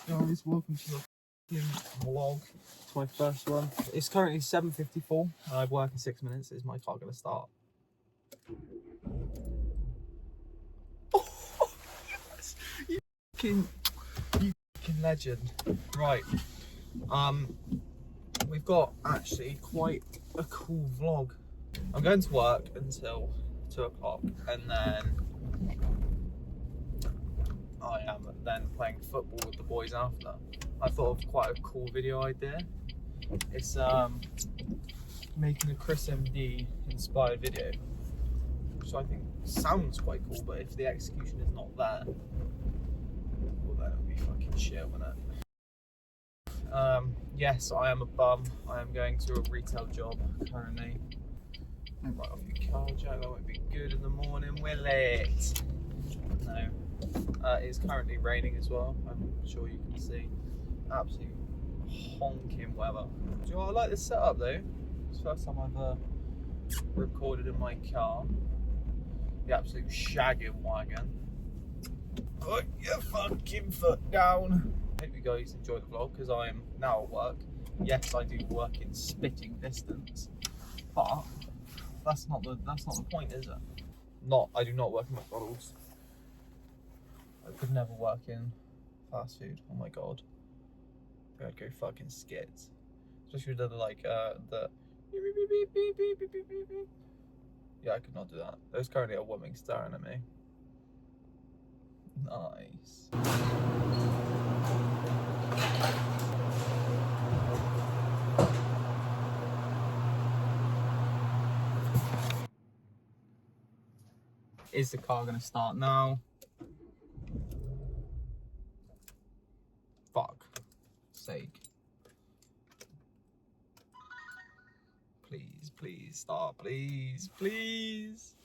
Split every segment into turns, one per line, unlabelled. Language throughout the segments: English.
Guys, welcome to the vlog. It's my first one. It's currently 7:54 and I work in 6 minutes. Is my car gonna start? Oh, yes. You fucking legend. Right. We've got actually quite a cool vlog. I'm going to work until 2 o'clock and then I am then playing football with the boys after. I thought of quite a cool video idea. It's making a Chris MD inspired video, which I think sounds quite cool, but if the execution is not there, well then it'll be fucking shit, won't it? Yes, I am a bum. I am going to a retail job currently. Right off your car, Jack, that won't be good in the morning, will it? No. It's currently raining as well, I'm sure you can see. Absolute honking weather. Do you know what, I like this setup though. It's the first time I've recorded in my car. The absolute shagging wagon. Put your fucking foot down. Hope you guys enjoy the vlog because I am now at work. Yes, I do work in spitting distance, but that's not the point, is it? I do not work in McDonald's. I could never work in fast food. Oh my god, I'd go fucking skits. Especially with the the yeah, I could not do that. There's currently a woman staring at me. Nice. Is the car gonna start now? Fuck sake. Please, please start, please, please.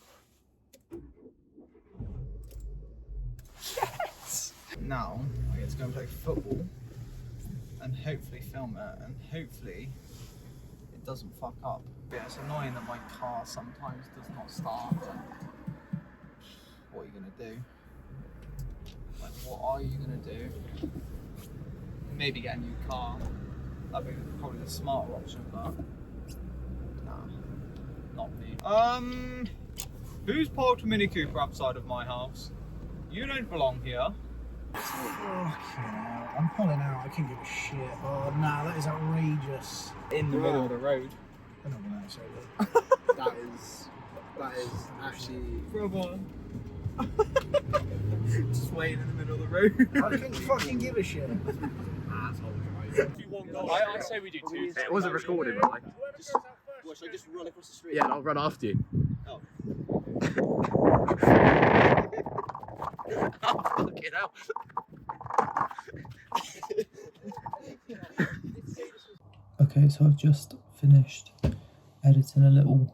Yes! Now I get to go and play football and hopefully film it and hopefully it doesn't fuck up. Yeah, it's annoying that my car sometimes does not start. What are you gonna do? Like, what are you gonna do? Maybe get a new car. That'd be probably the smarter option, but nah, not me. Who's parked a Mini Cooper outside of my house? You don't belong here.
I'm pulling out, I can't give a shit. Oh nah, that is outrageous.
In the middle of the road.
I'm not gonna say that. that is actually...
Brother. Just waiting in the middle of the road.
I can't fucking give a shit.
I say we do two.
It wasn't recorded, but
Should I just run across the street?
yeah, I'll run after you.
Oh.
Oh, fucking hell.
Okay, so I've just finished editing a little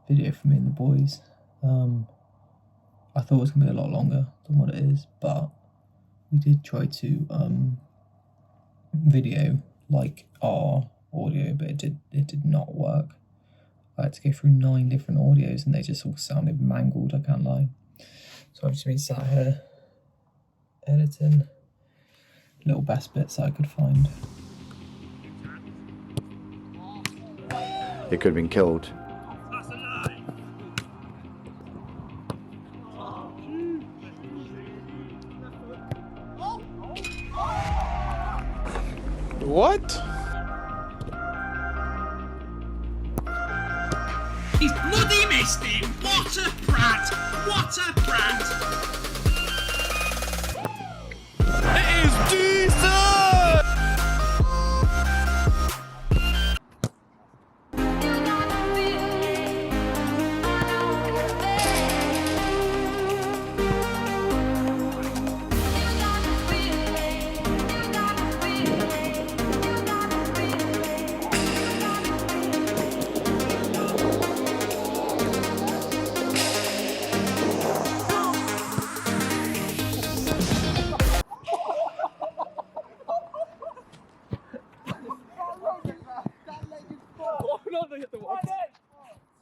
video for me and the boys. I thought it was going to be a lot longer than what it is, but we did try to video like our audio, but it did not work. I had to go through 9 different audios and they just all sounded mangled, I can't lie. So I've just been sat here editing little best bits that I could find.
It could have been killed.
What?
He's bloody missed it! What a prat! What a prat!
It is Jesus!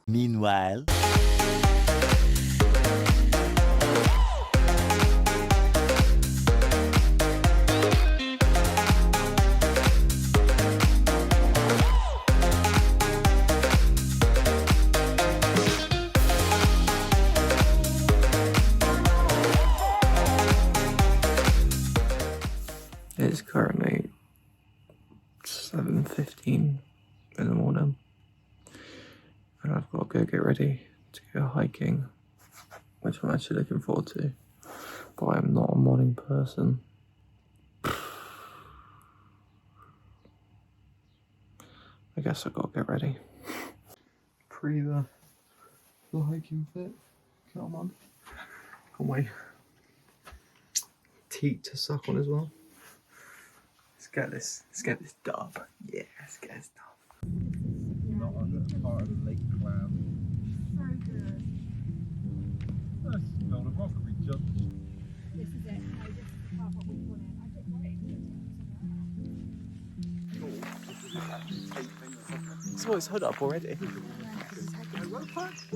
Meanwhile.
8:15 in the morning, and I've got to go get ready to go hiking, which I'm actually looking forward to, but I'm not a morning person. I guess I've got to get ready. Pre the hiking fit. Come on. Got my teat to suck on as well. Let's get this dub. Yeah, let's get this dub.
Not on the part of the lake cloud. That's not a rockery jump.
This is it. No, this is the part what we want in. I don't know it.
So it's hood up already.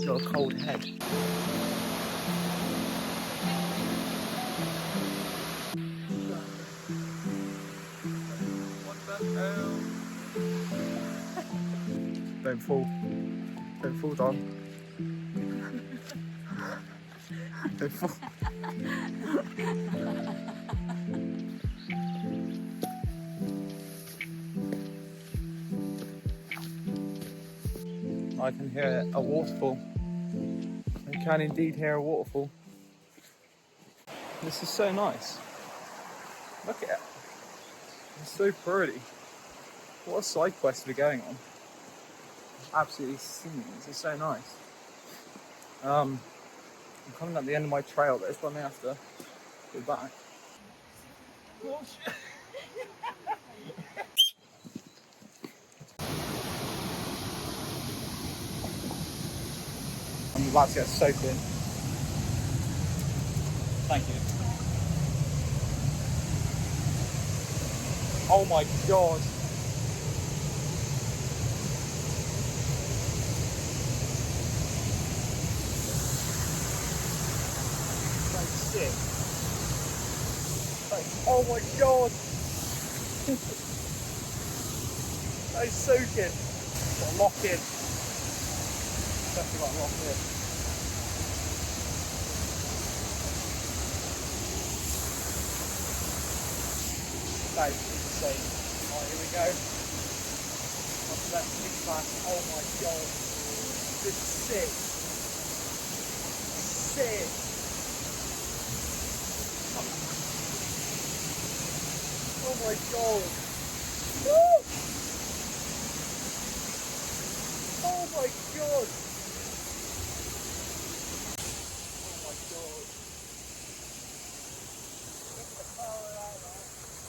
Got a cold head. What the hell? Don't fall. Don't fall, Don. Don't fall. I can hear a waterfall. I can indeed hear a waterfall. This is so nice. Look at it. It's so pretty. What a side quest we're going on. Absolutely singing. This is so nice. I'm coming at the end of my trail, but it's probably have to go back. Oh shit. I'm about to get soaked in. Thank you. Oh my god. That's sick. Oh my god. That is so good. Got lock in. Definitely got lock in. That is insane. Alright, here we go. Up to that big class. Oh my god. This is sick. Sick. Oh my god. Woo! Oh my god. Oh my god. Look at the power of that, man.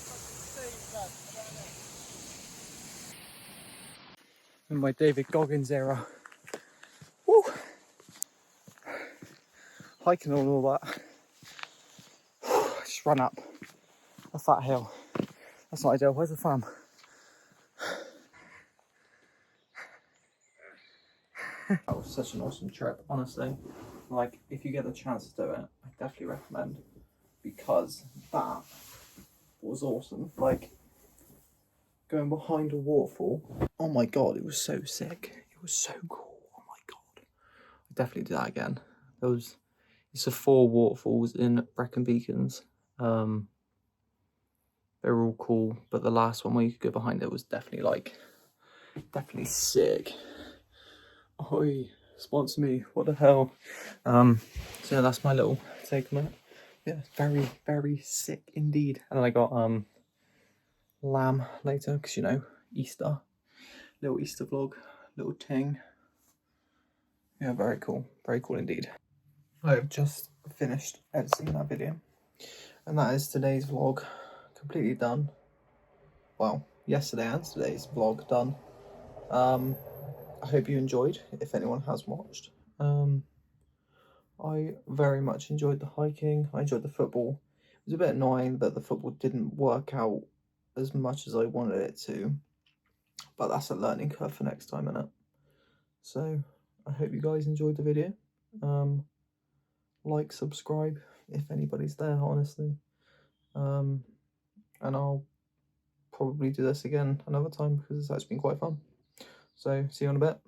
That's insane, man. In my David Goggins era. Woo! Hiking on all that. Just run up a fat hill. That's not ideal. Where's the fam? That was such an awesome trip, honestly. Like, if you get the chance to do it, I definitely recommend, because that was awesome. Like, going behind a waterfall. Oh my god, it was so sick. It was so cool. Oh my god. I definitely do that again. It's the 4 waterfalls in Brecon Beacons. They were all cool, but the last one where you could go behind it was definitely sick. Oi, sponsor me, what the hell? So yeah, that's my little take on it. Yeah, very, very sick indeed. And then I got lamb later, because you know, Easter. Little Easter vlog, little ting. Yeah, very cool indeed. I've just finished editing that video, and that is today's vlog completely done. Well, yesterday and today's vlog done. I hope you enjoyed, if anyone has watched. I very much enjoyed the hiking. I enjoyed the football. It was a bit annoying that the football didn't work out as much as I wanted it to, but that's a learning curve for next time, innit? So I hope you guys enjoyed the video. Like, subscribe if anybody's there, honestly. And I'll probably do this again another time, because it's actually been quite fun. So see you in a bit.